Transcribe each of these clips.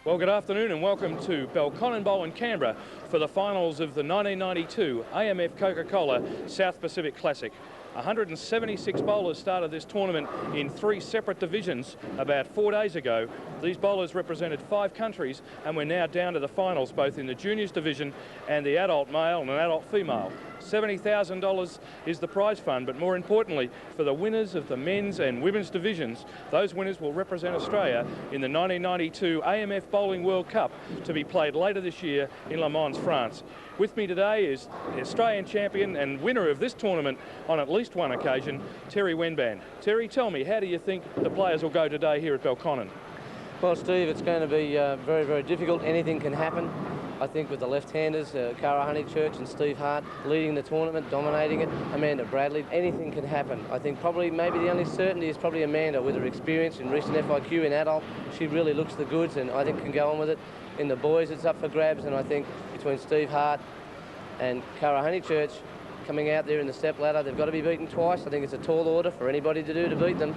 Well, good afternoon and welcome to Belconnen Bowl in Canberra for the finals of the 1992 AMF Coca-Cola South Pacific Classic. 176 bowlers started this tournament in 3 separate divisions about 4 days ago. These bowlers represented 5 countries and we're now down to the finals both in the juniors division and the adult male and an adult female. $70,000 is the prize fund, but more importantly, for the winners of the men's and women's divisions, those winners will represent Australia in the 1992 AMF Bowling World Cup to be played later this year in Le Mans, France. With me today is the Australian champion and winner of this tournament on at least one occasion, Terry Wenband. Terry, tell me, how do you think the players will go today here at Belconnen? Well, Steve, it's going to be very, very difficult. Anything can happen. I think with the left-handers, Cara Honeychurch and Steve Hart leading the tournament, dominating it, Amanda Bradley, anything can happen. I think probably maybe the only certainty is probably Amanda with her experience in recent FIQ in adult. She really looks the goods and I think can go on with it. In the boys, it's up for grabs, and I think between Steve Hart and Cara Honeychurch coming out there in the step ladder, they've got to be beaten twice. I think it's a tall order for anybody to do to beat them.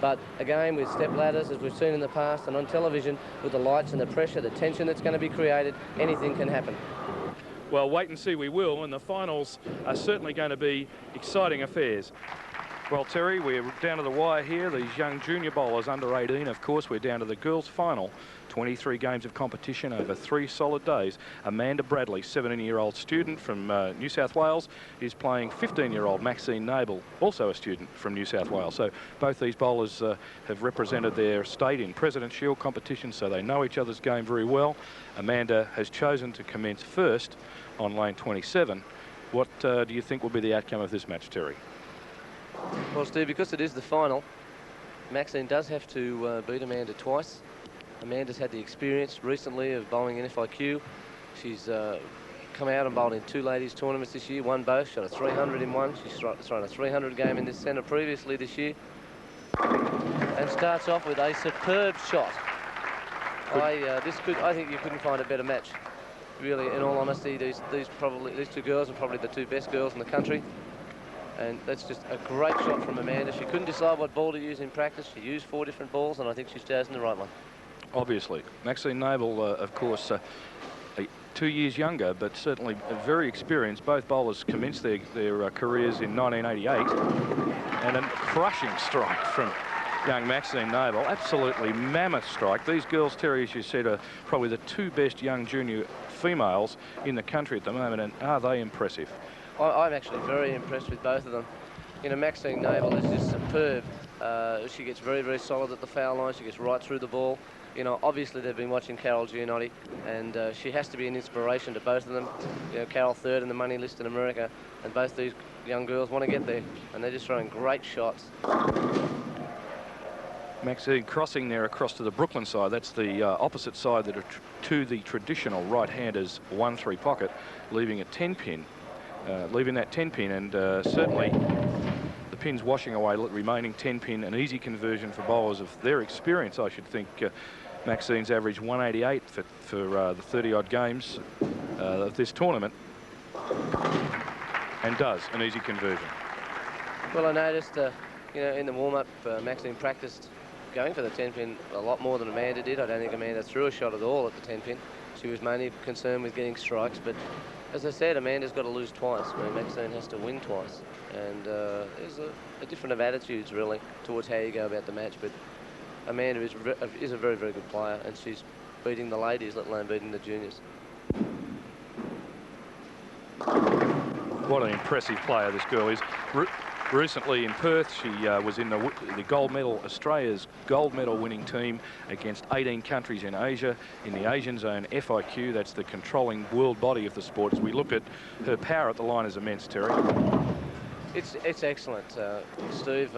But again, with step ladders, as we've seen in the past and on television, with the lights and the pressure, the tension that's going to be created, anything can happen. Well, wait and see we will, and the finals are certainly going to be exciting affairs. Well, Terry, we're down to the wire here. These young junior bowlers under 18, of course, we're down to the girls' final. 23 games of competition over 3 solid days. Amanda Bradley, 17-year-old student from New South Wales, is playing 15-year-old Maxine Nable, also a student from New South Wales. So both these bowlers have represented their state in President's Shield competition, so they know each other's game very well. Amanda has chosen to commence first on lane 27. What do you think will be the outcome of this match, Terry? Well, Steve, because it is the final, Maxine does have to beat Amanda twice. Amanda's had the experience recently of bowling in FIQ. She's come out and bowled in 2 ladies tournaments this year, won both, shot a 300 in one. She's thrown a 300 game in this centre previously this year. And starts off with a superb shot. I think you couldn't find a better match. Really, in all honesty, these 2 girls are probably the 2 best girls in the country. And that's just a great shot from Amanda. She couldn't decide what ball to use in practice. She used 4 different balls, and I think she's chosen the right one. Obviously. Maxine Nable, of course, 2 years younger, but certainly very experienced. Both bowlers commenced their careers in 1988. And a crushing strike from young Maxine Nable. Absolutely mammoth strike. These girls, Terry, as you said, are probably the 2 best young junior females in the country at the moment, and are they impressive? I'm actually very impressed with both of them. You know, Maxine Nable is just superb. She gets very, very solid at the foul line. She gets right through the ball. You know, obviously they've been watching Carol Giannotti, and she has to be an inspiration to both of them. You know, Carol 3rd in the money list in America, and both these young girls want to get there, and they're just throwing great shots. Maxine crossing there across to the Brooklyn side. That's the opposite side that are to the traditional right-handers 1-3 pocket, leaving a 10-pin. Leaving that 10-pin, and certainly the pin's washing away, remaining 10-pin, an easy conversion for bowlers of their experience. I should think Maxine's averaged 188 for the 30-odd games of this tournament, and does an easy conversion. Well, I noticed, you know, in the warm-up, Maxine practiced going for the 10-pin a lot more than Amanda did. I don't think Amanda threw a shot at all at the 10-pin. She was mainly concerned with getting strikes, but as I said, Amanda's got to lose twice, where Maxine has to win twice. And there's a different of attitudes, really, towards how you go about the match. But Amanda is a very, very good player, and she's beating the ladies, let alone beating the juniors. What an impressive player this girl is. Recently in Perth, she was in the gold medal, Australia's gold medal winning team against 18 countries in Asia, in the Asian zone FIQ. That's the controlling world body of the sport. As we look at her power at the line is immense, Terry. It's excellent, Steve.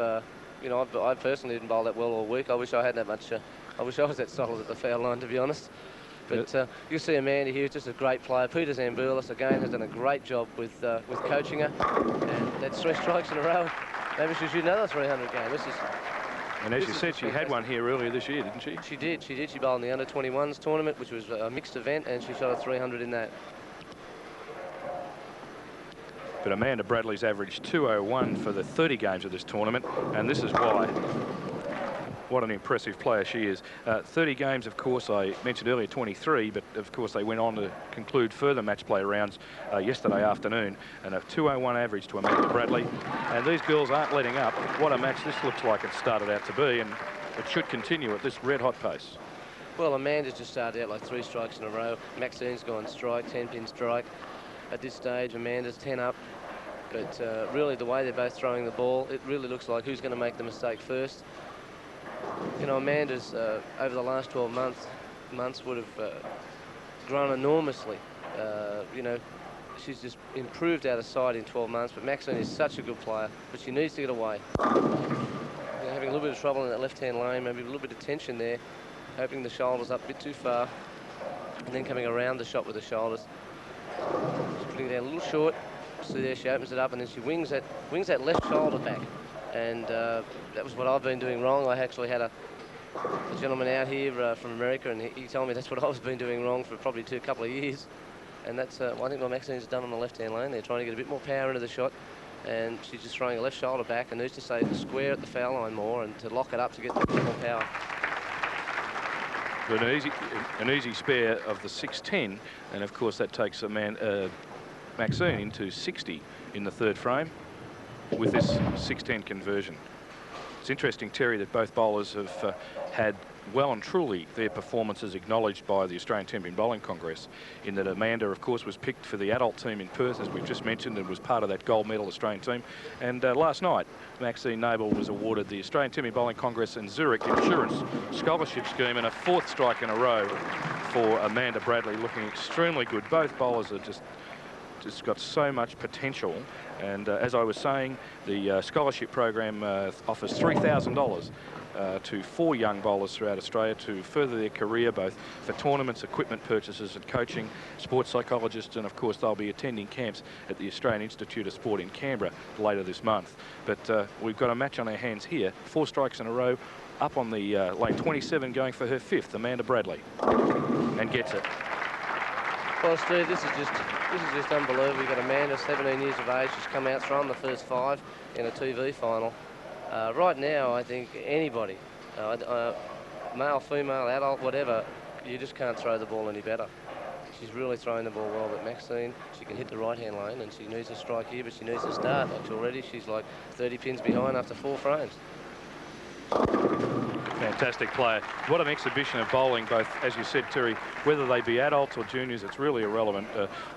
You know, I personally didn't bowl that well all week. I wish I had that much. I wish I was that solid at the foul line, to be honest. But you see Amanda here, just a great player. Peter Zamboulis, again, has done a great job with coaching her. And that's 3 strikes in a row. Maybe she should shoot another 300 game. And as you said, she had one here earlier this year, didn't she? She did. She bowled in the under-21s tournament, which was a mixed event, and she shot a 300 in that. But Amanda Bradley's averaged 201 for the 30 games of this tournament, and this is why. what an impressive player she is. 30 games, of course, I mentioned earlier 23, but of course they went on to conclude further match play rounds yesterday afternoon, and a 2:01 average to Amanda Bradley. And these girls aren't letting up. What a match this looks like it started out to be, and it should continue at this red-hot pace. Well, Amanda's just started out like 3 strikes in a row. Maxine's gone strike, 10-pin strike. At this stage, Amanda's 10 up. But really, the way they're both throwing the ball, it really looks like who's going to make the mistake first. You know, Amanda's, over the last 12 months would have grown enormously. You know, she's just improved out of sight in 12 months, but Maxine is such a good player, but she needs to get away. You know, having a little bit of trouble in that left-hand lane, maybe a little bit of tension there, hoping the shoulders up a bit too far, and then coming around the shot with the shoulders. She's putting it down a little short. See there, she opens it up and then she wings that left shoulder back. And that was what I've been doing wrong. I actually had a gentleman out here from America, and he told me that's what I've been doing wrong for probably a couple of years. And that's I think what Maxine's done on the left-hand lane. They're trying to get a bit more power into the shot, and she's just throwing a left shoulder back and needs to stay square at the foul line more and to lock it up to get a bit more power. But an easy spare of the 6-10, and of course that takes Maxine into 60 in the third frame with this 6-10 conversion. It's interesting, Terry, that both bowlers have had well and truly their performances acknowledged by the Australian 10-pin Bowling Congress, in that Amanda, of course, was picked for the adult team in Perth, as we've just mentioned, and was part of that gold medal Australian team. And last night, Maxine Nable was awarded the Australian 10-pin Bowling Congress and Zurich Insurance Scholarship Scheme, and a 4th strike in a row for Amanda Bradley, looking extremely good. Both bowlers are just got so much potential, and as I was saying, the scholarship program offers $3,000 to 4 young bowlers throughout Australia to further their career, both for tournaments, equipment purchases and coaching, sports psychologists, and of course they'll be attending camps at the Australian Institute of Sport in Canberra later this month. But we've got a match on our hands here, 4 strikes in a row, up on the lane 27, going for her 5th, Amanda Bradley, and gets it. Well, Steve, this is just unbelievable. We've got Amanda, 17 years of age. She's come out throwing the first 5 in a TV final. Right now, I think anybody, male, female, adult, whatever, you just can't throw the ball any better. She's really throwing the ball well, but Maxine, she can hit the right-hand lane, and she needs a strike here, but she needs to start. Like already, she's like 30 pins behind after 4 frames. Fantastic player. What an exhibition of bowling, both, as you said, Terry, whether they be adults or juniors, it's really irrelevant.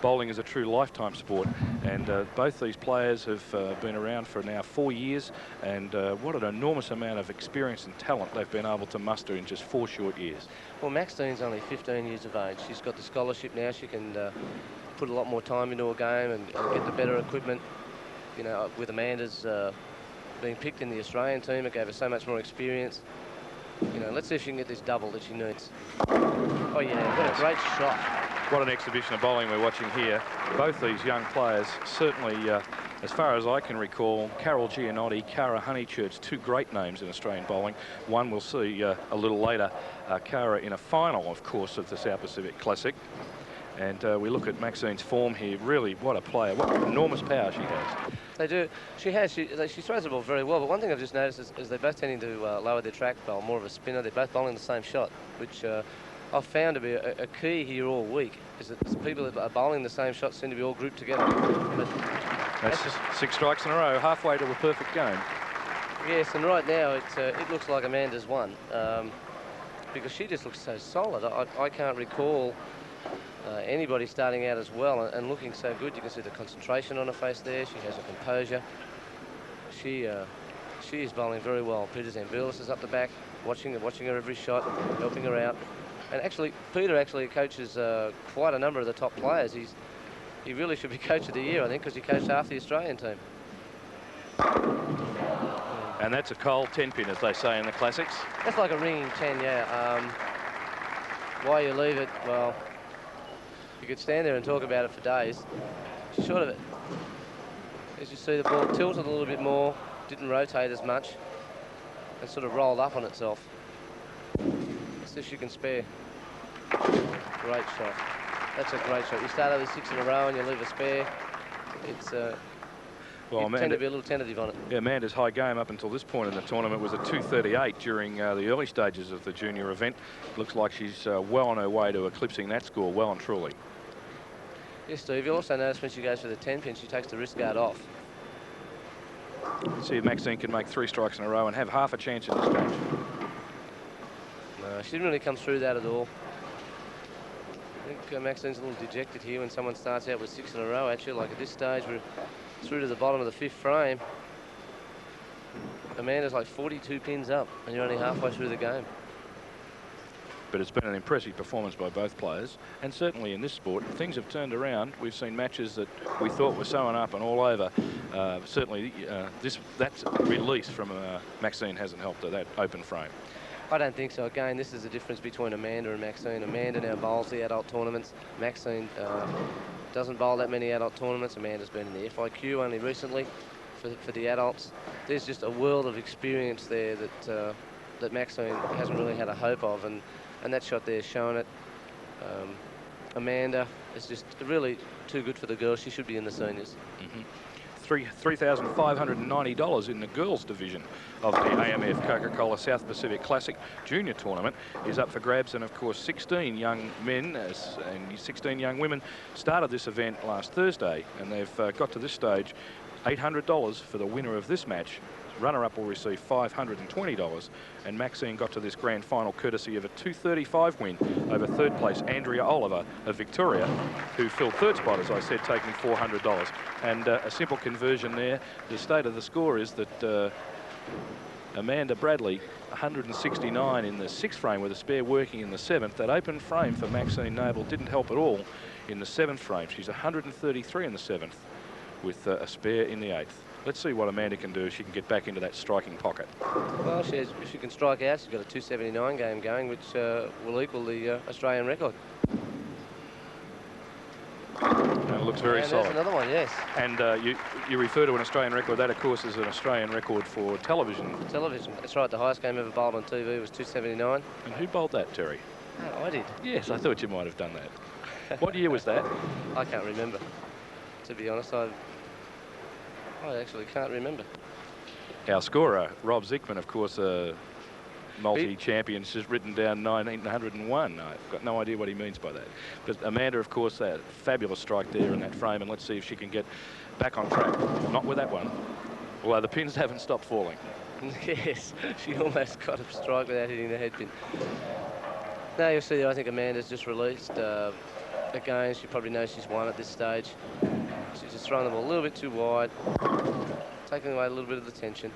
Bowling is a true lifetime sport, and both these players have been around for now 4 years, and what an enormous amount of experience and talent they've been able to muster in just 4 short years. Well, Maxine's only 15 years of age. She's got the scholarship now. She can put a lot more time into a game and get the better equipment. You know, with Amanda's being picked in the Australian team, it gave her so much more experience. You know, let's see if she can get this double that she needs. Oh yeah, what a great shot. What an exhibition of bowling we're watching here. Both these young players, certainly, as far as I can recall, Carol Giannotti, Cara Honeychurch, 2 great names in Australian bowling. One we'll see a little later, Cara in a final, of course, of the South Pacific Classic. And we look at Maxine's form here. Really, what a player. What enormous power she has. They do. She throws the ball very well, but one thing I've just noticed is they're both tending to lower their track bowl, more of a spinner. They're both bowling the same shot, which I've found to be a key here all week, is that the people that are bowling the same shot seem to be all grouped together. But that's just 6 strikes in a row, halfway to a perfect game. Yes, and right now it looks like Amanda's won, because she just looks so solid. I can't recall anybody starting out as well and looking so good. You can see the concentration on her face there. She has a composure. She is bowling very well. Peter Zambilis is up the back, watching her every shot, helping her out. And actually, Peter coaches quite a number of the top players. He really should be Coach of the Year, I think, because he coached half the Australian team. And that's a cold 10-pin, as they say in the classics. That's like a ringing 10, yeah. Why you leave it, well, you could stand there and talk about it for days. She's short of it. As you see, the ball tilted a little bit more, didn't rotate as much, and sort of rolled up on itself. Let's see if she can spare. Great shot. That's a great shot. You start out with 6 in a row and you leave a spare. It's Well, you tend to be a little tentative on it. Yeah, Amanda's high game up until this point in the tournament was a 2:38 during the early stages of the junior event. Looks like she's well on her way to eclipsing that score, well and truly. Yes, Steve, you also notice when she goes for the 10 pin, she takes the wrist guard off. See if Maxine can make 3 strikes in a row and have half a chance in this match. No, she didn't really come through that at all. I think Maxine's a little dejected here when someone starts out with 6 in a row. Actually, like at this stage, we're through to the bottom of the 5th frame. Amanda's like 42 pins up, and you're only halfway through the game. But it's been an impressive performance by both players, and certainly in this sport things have turned around. We've seen matches that we thought were sewn up and all over. Certainly that release from Maxine hasn't helped her, that open frame. I don't think so. Again, this is the difference between Amanda and Maxine. Amanda now bowls the adult tournaments. Maxine doesn't bowl that many adult tournaments. Amanda's been in the FIQ only recently for the adults. There's just a world of experience there that Maxine hasn't really had a hope of, and that shot there showing it. Amanda is just really too good for the girls. She should be in the seniors. $3,590 in the girls division of the AMF Coca-Cola South Pacific Classic Junior Tournament is up for grabs, and of course 16 young men and 16 young women started this event last Thursday, and they've got to this stage. $800 for the winner of this match. Runner-up will receive $520, and Maxine got to this grand final courtesy of a 235 win over third place Andrea Oliver of Victoria, who filled third spot, as I said, taking $400. And a simple conversion there. The state of the score is that Amanda Bradley, 169 in the 6th frame with a spare working in the 7th. That open frame for Maxine Nable didn't help at all in the 7th frame. She's 133 in the 7th with a spare in the 8th. Let's see what Amanda can do if she can get back into that striking pocket. Well, if she can strike out, she's got a 279 game going, which will equal the Australian record. And it looks very solid. There's another one, yes. And you refer to an Australian record. That, of course, is an Australian record for television. Television. That's right. The highest game ever bowled on TV was 279. And who bowled that, Terry? Oh, I did. Yes, I thought you might have done that. What year was that? I can't remember. To be honest, I actually can't remember. Our scorer, Rob Zickman, of course, a multi-champion, has written down 1901. I've got no idea what he means by that. But Amanda, of course, that fabulous strike there in that frame, and let's see if she can get back on track. Not with that one, although the pins haven't stopped falling. Yes, she almost got a strike without hitting the head pin. Now you'll see there, I think Amanda's just released. Again, she probably knows she's won at this stage. She's just throwing them a little bit too wide, taking away a little bit of the tension.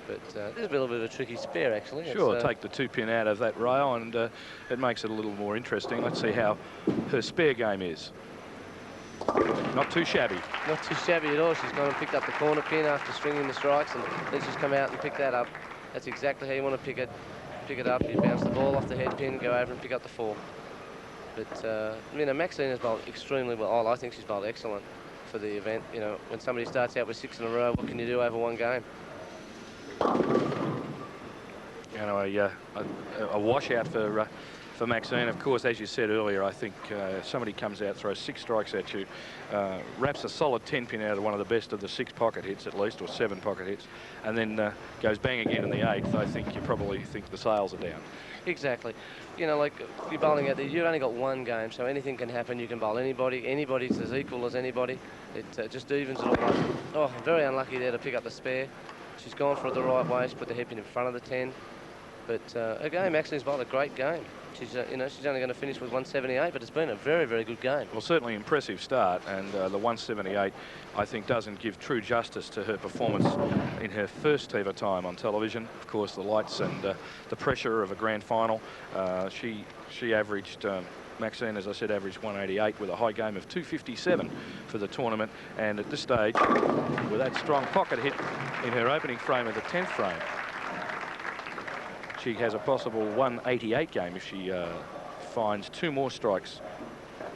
But there's a little bit of a tricky spare, actually. Sure, take the 2-pin out of that rail, and it makes it a little more interesting. Let's see how her spare game is. Not too shabby. Not too shabby at all. She's gone and picked up the corner pin after stringing the strikes, and then she's come out and picked that up. That's exactly how you want to pick it. Pick it up, you bounce the ball off the head pin, go over and pick up the 4. But, you know, Maxine has bowled extremely well. Oh, I think she's bowled excellent for the event. You know, when somebody starts out with 6 in a row, what can you do over one game? You know, a washout for Maxine. Of course, as you said earlier, I think somebody comes out, throws 6 strikes at you, wraps a solid 10-pin out of one of the best of the 6 pocket hits at least, or 7 pocket hits, and then goes bang again in the 8th. I think you probably think the sails are down. Exactly. You know, like you're bowling out there, you've only got one game, so anything can happen. You can bowl anybody. Anybody's as equal as anybody. It just evens it all up. Oh, very unlucky there to pick up the spare. She's gone for it the right way. She's put the headpin in front of the 10. But again, Maxine's bowled a great game. She's, you know, she's only going to finish with 178, but it's been a very, very good game. Well, certainly impressive start, and the 178, I think, doesn't give true justice to her performance in her first ever time on television. Of course, the lights and the pressure of a grand final. She averaged, Maxine, as I said, averaged 188 with a high game of 257 for the tournament. And at this stage, with that strong pocket hit in her opening frame of the 10th frame, she has a possible 188 game if she finds 2 more strikes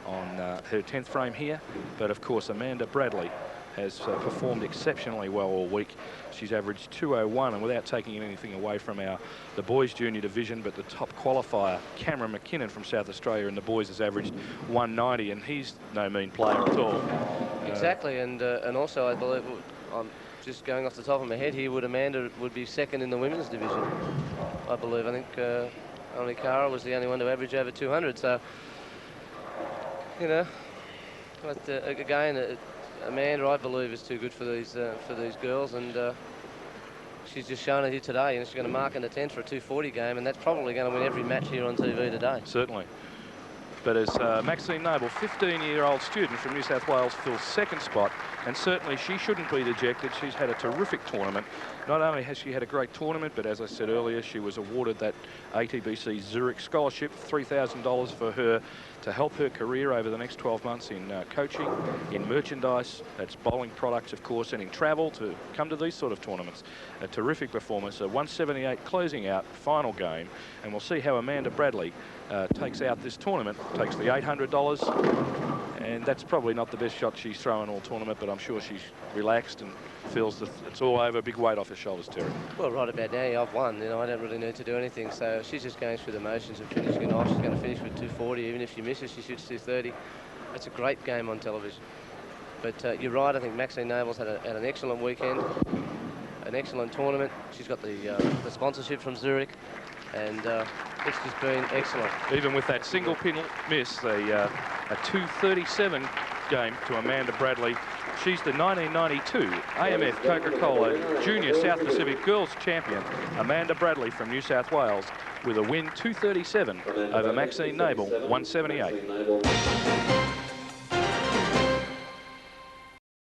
on her 10th frame here. But of course, Amanda Bradley has performed exceptionally well all week. She's averaged 201, and without taking anything away from the boys junior division, but the top qualifier, Cameron McKinnon from South Australia, in the boys has averaged 190, and he's no mean player at all. Exactly, and also I believe, I'm just going off the top of my head here, Amanda would be second in the women's division, I believe. I think only Cara was the only one to average over 200. So, you know, but again, Amanda, I believe, is too good for these girls, and she's just shown it here today. And she's going to mark in the 10th for a 240 game, and that's probably going to win every match here on TV today. Certainly. But as Maxine Nable, 15-year-old student from New South Wales, fills second spot, and certainly she shouldn't be dejected. She's had a terrific tournament. Not only has she had a great tournament, but as I said earlier, she was awarded that ATBC Zurich scholarship, $3,000 for her to help her career over the next 12 months in coaching, in merchandise, that's bowling products, of course, and in travel to come to these sort of tournaments. A terrific performance, a 178 closing out final game, and we'll see how Amanda Bradley takes out this tournament, takes the $800, and that's probably not the best shot she's thrown all tournament, but I'm sure she's relaxed and feels that it's all over, big weight off her shoulders, Terry. Well, right about now, I've won. You know, I don't really need to do anything, so she's just going through the motions of finishing it off. She's going to finish with 240. Even if she misses, she shoots 230. That's a great game on television. But you're right, I think Maxine Nable's had an excellent weekend, an excellent tournament. She's got the sponsorship from Zurich, and it's just been excellent. Even with that single pin miss, a 237 game to Amanda Bradley. She's the 1992 AMF Coca-Cola Junior South Pacific Girls Champion, Amanda Bradley from New South Wales, with a win 237 over Maxine Nable, 178.